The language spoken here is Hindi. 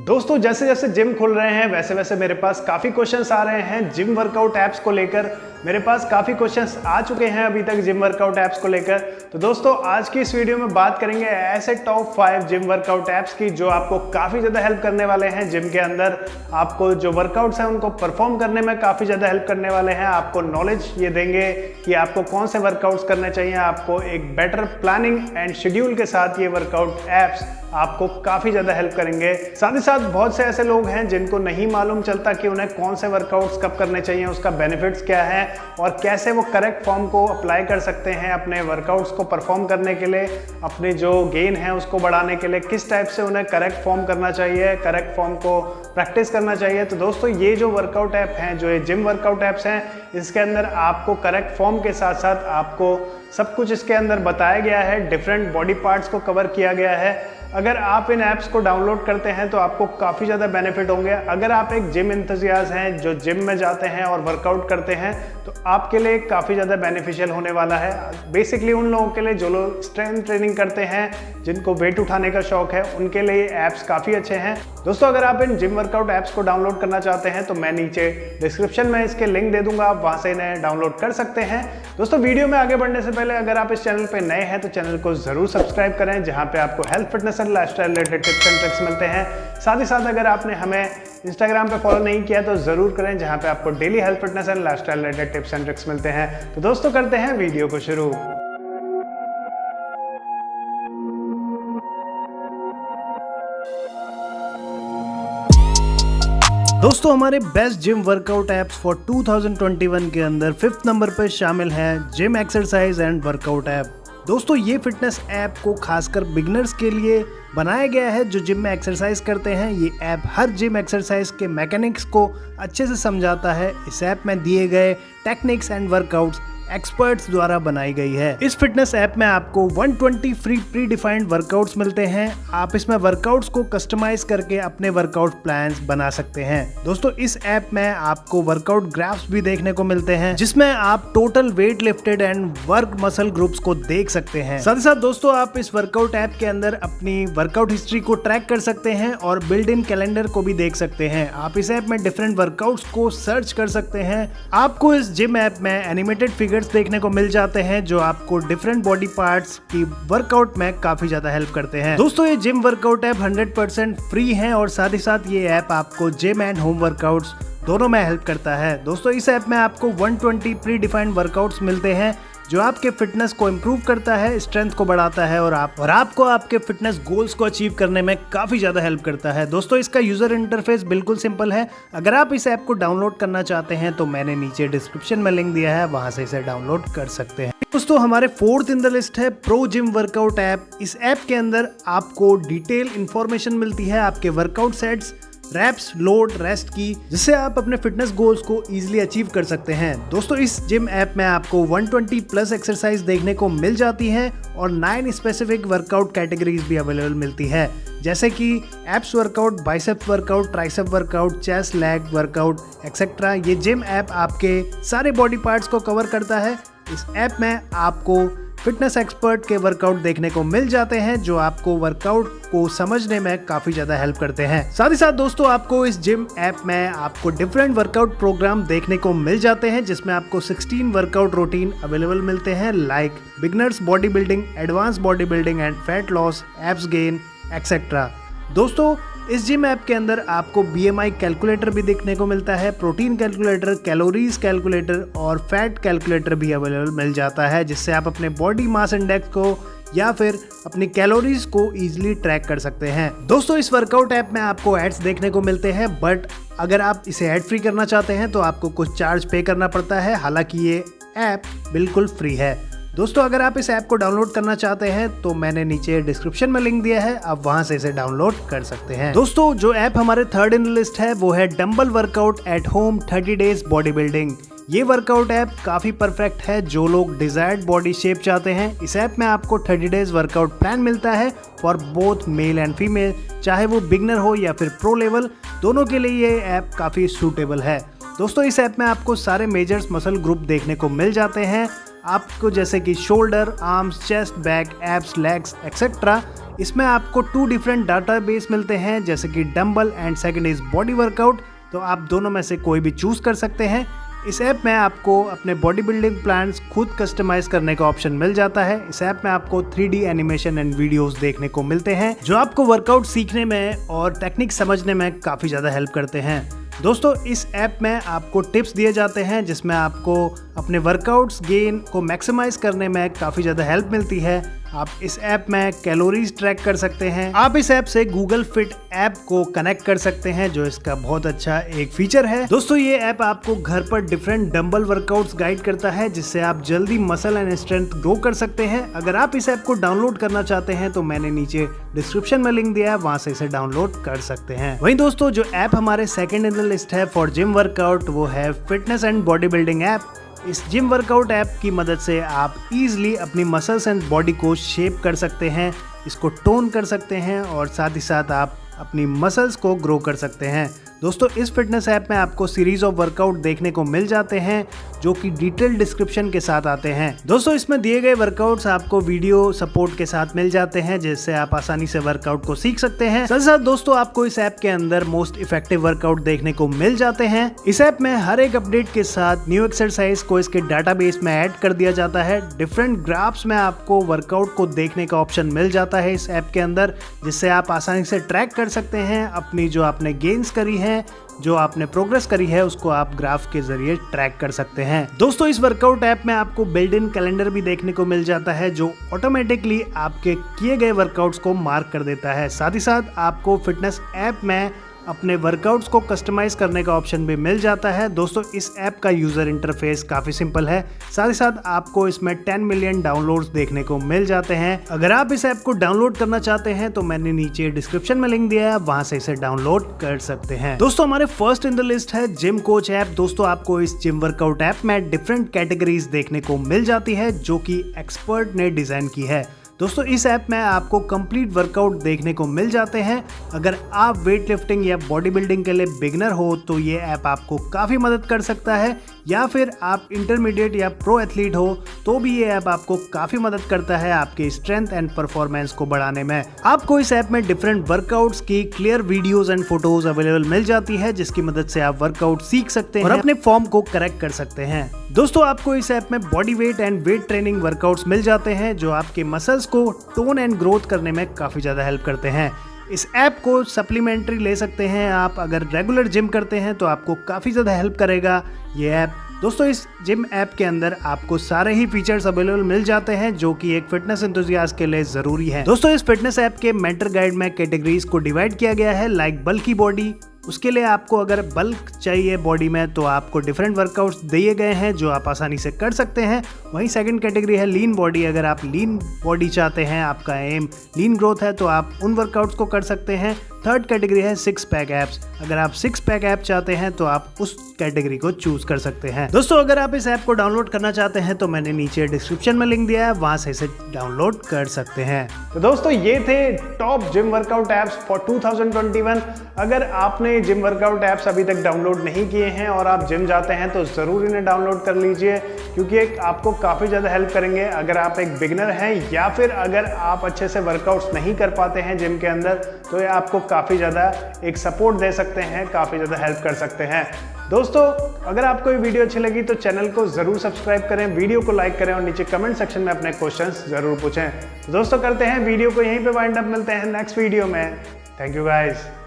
दोस्तों जैसे जैसे जिम खुल रहे हैं वैसे वैसे मेरे पास काफ़ी क्वेश्चंस आ रहे हैं जिम वर्कआउट ऐप्स को लेकर। मेरे पास काफ़ी क्वेश्चंस आ चुके हैं अभी तक जिम वर्कआउट ऐप्स को लेकर। तो दोस्तों आज की इस वीडियो में बात करेंगे ऐसे टॉप 5 जिम वर्कआउट ऐप्स की जो आपको काफ़ी ज़्यादा हेल्प करने वाले हैं जिम के अंदर। आपको जो वर्कआउट्स हैं उनको परफॉर्म करने में काफ़ी ज़्यादा हेल्प करने वाले हैं। आपको नॉलेज ये देंगे कि आपको कौन से वर्कआउट्स करने चाहिए। आपको एक बेटर प्लानिंग एंड शेड्यूल के साथ ये वर्कआउट ऐप्स आपको काफ़ी ज़्यादा हेल्प करेंगे। साथ ही साथ बहुत से ऐसे लोग हैं जिनको नहीं मालूम चलता कि उन्हें कौन से वर्कआउट्स कब करने चाहिए, उसका बेनिफिट्स क्या है और कैसे वो करेक्ट फॉर्म को अप्लाई कर सकते हैं अपने वर्कआउट्स को परफॉर्म करने के लिए, अपने जो गेन है उसको बढ़ाने के लिए किस टाइप से उन्हें करेक्ट फॉर्म करना चाहिए, करेक्ट फॉर्म को प्रैक्टिस करना चाहिए। तो दोस्तों ये जो वर्कआउट ऐप हैं, जो ये जिम वर्कआउट ऐप्स हैं, इसके अंदर आपको करेक्ट फॉर्म के साथ साथ आपको सब कुछ इसके अंदर बताया गया है। डिफरेंट बॉडी पार्ट्स को कवर किया गया है। अगर आप इन ऐप्स को डाउनलोड करते हैं तो आपको काफ़ी ज़्यादा बेनिफिट होंगे। अगर आप एक जिम एंथुसियास्ट हैं जो जिम में जाते हैं और वर्कआउट करते हैं तो आपके लिए काफ़ी ज़्यादा बेनिफिशियल होने वाला है। बेसिकली उन लोगों के लिए जो लोग स्ट्रेंथ ट्रेनिंग करते हैं, जिनको वेट उठाने का शौक है, उनके लिए ये ऐप्स काफ़ी अच्छे हैं। दोस्तों अगर आप इन जिम वर्कआउट ऐप्स को डाउनलोड करना चाहते हैं तो मैं नीचे डिस्क्रिप्शन में इसके लिंक दे दूंगा, आप वहाँ से इन्हें डाउनलोड कर सकते हैं। दोस्तों वीडियो में आगे बढ़ने से पहले अगर आप इस चैनल पर नए हैं तो चैनल को ज़रूर सब्सक्राइब करें, जहाँ पे आपको health fitness lifestyle related tips and tricks मिलते हैं। साथ ही साथ अगर आपने हमें इंस्टाग्राम पे फॉलो नहीं किया तो ज़रूर करें, जहां पे आपको daily health fitness and lifestyle related tips and tricks मिलते हैं। तो दोस्तों करते हैं वीडियो को शुरू। दोस्तों हमारे best gym workout apps for 2021 के अंदर 5th नंबर पर शामिल है gym exercise and workout app. दोस्तों ये फिटनेस ऐप को खासकर बिगनर्स के लिए बनाया गया है जो जिम में एक्सरसाइज करते हैं। ये ऐप हर जिम एक्सरसाइज के मैकेनिक्स को अच्छे से समझाता है। इस ऐप में दिए गए टेक्निक्स एंड वर्कआउट्स एक्सपर्ट्स द्वारा बनाई गई है। इस फिटनेस ऐप में आपको 120 फ्री प्री डिफाइंड वर्कआउट्स मिलते हैं। आप इसमें वर्कआउट्स को कस्टमाइज करके अपने वर्कआउट प्लान्स बना सकते हैं। दोस्तों इस ऐप में आपको वर्कआउट ग्राफ्स भी देखने को मिलते हैं जिसमें आप total weight lifted and work muscle groups को देख सकते हैं। साथ ही साथ दोस्तों आप इस वर्कआउट ऐप के अंदर अपनी वर्कआउट हिस्ट्री को ट्रैक कर सकते हैं और बिल्ड इन कैलेंडर को भी देख सकते हैं। आप इस ऐप में डिफरेंट वर्कआउट्स को सर्च कर सकते हैं। आपको इस जिम ऐप में एनिमेटेड फिगर्स देखने को मिल जाते हैं जो आपको डिफरेंट बॉडी पार्ट्स की वर्कआउट में काफी ज्यादा हेल्प करते हैं। दोस्तों ये जिम वर्कआउट ऐप 100% फ्री है और साथ ही साथ ये ऐप आपको जिम एंड होम वर्कआउट्स दोनों में हेल्प करता है। दोस्तों इस ऐप में आपको 120 प्री डिफाइंड वर्कआउट्स मिलते हैं जो आपके फिटनेस को इम्प्रूव करता है, स्ट्रेंथ को बढ़ाता है और आपको आपके फिटनेस गोल्स को अचीव करने में काफी ज्यादा हेल्प करता है। दोस्तों इसका यूजर इंटरफेस बिल्कुल सिंपल है। अगर आप इस ऐप को डाउनलोड करना चाहते हैं तो मैंने नीचे डिस्क्रिप्शन में लिंक दिया है, वहां से इसे डाउनलोड कर सकते हैं। दोस्तों हमारे 4th इन द लिस्ट है प्रो जिम वर्कआउट ऐप। इस ऐप के अंदर आपको डिटेल इंफॉर्मेशन मिलती है आपके workout sets, reps, load, rest की, जिससे आप अपने फिटनेस गोल्स को इजीली अचीव कर सकते हैं। दोस्तों इस जिम ऐप में आपको 120 प्लस एक्सरसाइज देखने को मिल जाती हैं और 9 स्पेसिफिक वर्कआउट कैटेगरीज भी अवेलेबल मिलती है, जैसे कि apps workout, bicep workout, tricep workout, chest, leg workout etcetera. ये जिम ऐप आपके सारे बॉडी पार्ट्स को कवर करता है। इस ऐप में आपको फिटनेस एक्सपर्ट के वर्कआउट देखने को मिल जाते हैं जो आपको वर्कआउट को समझने में काफी ज्यादा हेल्प करते हैं। साथ ही साथ दोस्तों आपको इस जिम ऐप में आपको डिफरेंट वर्कआउट प्रोग्राम देखने को मिल जाते हैं जिसमें आपको 16 वर्कआउट रूटीन अवेलेबल मिलते हैं, like beginners body building, advance body building and fat loss, abs gain etcetera. दोस्तों इस जिम ऐप के अंदर आपको BMI कैलकुलेटर भी देखने को मिलता है, प्रोटीन कैलकुलेटर, कैलोरीज कैलकुलेटर और फैट कैलकुलेटर भी अवेलेबल मिल जाता है, जिससे आप अपने बॉडी मास इंडेक्स को या फिर अपनी कैलोरीज को इजीली ट्रैक कर सकते हैं। दोस्तों इस वर्कआउट ऐप में आपको एड्स देखने को मिलते हैं, बट अगर आप इसे ऐड फ्री करना चाहते हैं तो आपको कुछ चार्ज पे करना पड़ता है। हालांकि ये ऐप बिल्कुल फ्री है। दोस्तों अगर आप इस ऐप को डाउनलोड करना चाहते हैं तो मैंने नीचे डिस्क्रिप्शन में लिंक दिया है, आप वहां से इसे डाउनलोड कर सकते हैं। दोस्तों जो ऐप हमारे 3rd इन लिस्ट है वो है dumbbell workout at home 30 days body building. ये वर्कआउट ऐप काफी परफेक्ट है जो लोग डिजायर्ड बॉडी शेप चाहते हैं। इस ऐप में आपको 30 डेज वर्कआउट प्लान मिलता है for both male and female, चाहे वो बिगनर हो या फिर प्रो लेवल, दोनों के लिए ये ऐप काफी सूटेबल है। दोस्तों इस ऐप में आपको सारे मेजर्स मसल ग्रुप देखने को मिल जाते हैं आपको, जैसे कि shoulder, arms, chest, back, abs, legs etcetera. इसमें आपको 2 डिफरेंट डाटाबेस मिलते हैं, जैसे कि dumbbell and second is body workout. तो आप दोनों में से कोई भी चूज कर सकते हैं। इस ऐप में आपको अपने बॉडी बिल्डिंग प्लान्स खुद कस्टमाइज करने का ऑप्शन मिल जाता है। इस ऐप में आपको 3D एनिमेशन एंड वीडियोस देखने को मिलते हैं, जो आपको वर्कआउट सीखने में और टेक्निक समझने में काफी ज्यादा हेल्प करते हैं। दोस्तों, इस ऐप में आपको टिप्स दिए जाते हैं, जिसमें आपको अपने वर्कआउट्स गेन को मैक्सिमाइज करने में काफ़ी ज़्यादा हेल्प मिलती है। आप इस ऐप में कैलोरीज ट्रैक कर सकते हैं। आप इस ऐप से गूगल फिट ऐप को कनेक्ट कर सकते हैं, जो इसका बहुत अच्छा एक फीचर है। दोस्तों, ये ऐप आपको घर पर डिफरेंट डंबल वर्कआउट्स गाइड करता है, जिससे आप जल्दी मसल एंड स्ट्रेंथ ग्रो कर सकते हैं। अगर आप इस ऐप को डाउनलोड करना चाहते हैं तो मैंने नीचे डिस्क्रिप्शन में लिंक दिया है, वहां से इसे डाउनलोड कर सकते हैं। वहीं दोस्तों, जो ऐप हमारे सेकंड इन द लिस्ट है फॉर जिम वर्कआउट, वो है fitness and body building app. इस जिम वर्कआउट ऐप की मदद से आप इजीली अपनी मसल्स एंड बॉडी को शेप कर सकते हैं, इसको टोन कर सकते हैं और साथ ही साथ आप अपनी मसल्स को ग्रो कर सकते हैं। दोस्तों, इस फिटनेस ऐप में आपको सीरीज ऑफ वर्कआउट देखने को मिल जाते हैं, जो कि डिटेल डिस्क्रिप्शन के साथ आते हैं। दोस्तों, इसमें दिए गए वर्कआउट्स आपको वीडियो सपोर्ट के साथ मिल जाते हैं, जिससे आप आसानी से वर्कआउट को सीख सकते हैं। साथ साथ दोस्तों, आपको इस ऐप के अंदर मोस्ट इफेक्टिव वर्कआउट देखने को मिल जाते हैं। इस ऐप में हर एक अपडेट के साथ न्यू एक्सरसाइज को इसके डाटाबेस में ऐड कर दिया जाता है। डिफरेंट ग्राफ्स में आपको वर्कआउट को देखने का ऑप्शन मिल जाता है इस ऐप के अंदर, जिससे आप आसानी से ट्रैक कर सकते हैं अपनी जो आपने गेन्स करी है, जो आपने प्रोग्रेस करी है, उसको आप ग्राफ के जरिए ट्रैक कर सकते हैं। दोस्तों, इस वर्कआउट ऐप में आपको बिल्ट इन कैलेंडर भी देखने को मिल जाता है, जो ऑटोमेटिकली आपके किए गए वर्कआउट्स को मार्क कर देता है। साथ ही साथ आपको फिटनेस ऐप में अपने वर्कआउट्स को कस्टमाइज करने का ऑप्शन भी मिल जाता है। दोस्तों, इस ऐप का यूजर इंटरफेस काफी सिंपल है। साथ ही साथ आपको इसमें 10 मिलियन डाउनलोड्स देखने को मिल जाते हैं। अगर आप इस ऐप को डाउनलोड करना चाहते हैं तो मैंने नीचे डिस्क्रिप्शन में लिंक दिया है, वहां से इसे डाउनलोड कर सकते हैं। दोस्तों, हमारे फर्स्ट इन द लिस्ट है जिम कोच ऐप। दोस्तों, आपको इस जिम वर्कआउट ऐप में डिफरेंट कैटेगरीज देखने को मिल जाती है, जो कि एक्सपर्ट ने डिजाइन की है। दोस्तों, इस ऐप में आपको कंप्लीट वर्कआउट देखने को मिल जाते हैं। अगर आप वेट लिफ्टिंग या बॉडी बिल्डिंग के लिए बिगनर हो तो ये ऐप आपको काफ़ी मदद कर सकता है, या फिर आप इंटरमीडिएट या प्रो एथलीट हो तो भी ये ऐप आपको काफ़ी मदद करता है आपके स्ट्रेंथ एंड परफॉर्मेंस को बढ़ाने में। आपको इस ऐप में डिफरेंट वर्कआउट्स की clear videos and photos available मिल जाती है, जिसकी मदद से आप वर्कआउट सीख सकते हैं और अपने फॉर्म को करेक्ट कर सकते हैं। दोस्तों, आपको इस ऐप में body weight and weight training workouts मिल जाते हैं, जो आपके मसल्स को टोन एंड ग्रोथ करने में काफ़ी ज़्यादा हेल्प करते हैं। इस ऐप को सप्लीमेंट्री ले सकते हैं आप। अगर रेगुलर जिम करते हैं तो आपको काफ़ी ज़्यादा हेल्प करेगा ये ऐप। दोस्तों, इस जिम ऐप के अंदर आपको सारे ही फीचर्स अवेलेबल मिल जाते हैं, जो कि एक फिटनेस एंथुसियास्ट के लिए ज़रूरी है। दोस्तों, इस फिटनेस ऐप के मेंटर गाइड में कैटेगरीज को डिवाइड किया गया है, लाइक बल्की बॉडी। उसके लिए आपको अगर बल्क चाहिए बॉडी में तो आपको डिफरेंट वर्कआउट्स दिए गए हैं, जो आप आसानी से कर सकते हैं। वहीं सेकंड कैटेगरी है लीन बॉडी। अगर आप लीन बॉडी चाहते हैं, आपका एम लीन ग्रोथ है, तो आप उन वर्कआउट्स को कर सकते हैं। थर्ड कैटेगरी है 6 पैक एप्स। अगर आप 6 पैक ऐप चाहते हैं तो आप उस कैटेगरी को चूज कर सकते हैं। दोस्तों, अगर आप इस ऐप को डाउनलोड करना चाहते हैं तो मैंने नीचे डिस्क्रिप्शन में लिंक दिया है, वहां से इसे डाउनलोड कर सकते हैं। तो दोस्तों, ये थे top gym workout apps for 2021। अगर आपने जिम वर्कआउट एप्स अभी तक डाउनलोड नहीं किए हैं और आप जिम जाते हैं तो जरूर इन्हें डाउनलोड कर लीजिए, क्योंकि आपको काफ़ी ज़्यादा हेल्प करेंगे। अगर आप एक बिगिनर हैं या फिर अगर आप अच्छे से वर्कआउट्स नहीं कर पाते हैं जिम के अंदर, तो ये आपको काफ़ी ज़्यादा एक सपोर्ट दे सकते हैं, काफ़ी ज़्यादा हेल्प कर सकते हैं। दोस्तों, अगर आपको ये वीडियो अच्छी लगी तो चैनल को ज़रूर सब्सक्राइब करें, वीडियो को लाइक करें और नीचे कमेंट सेक्शन में अपने क्वेश्चंस ज़रूर पूछें। दोस्तों, करते हैं वीडियो को यहीं पे वाइंड अप। मिलते हैं नेक्स्ट वीडियो में। Thank you guys.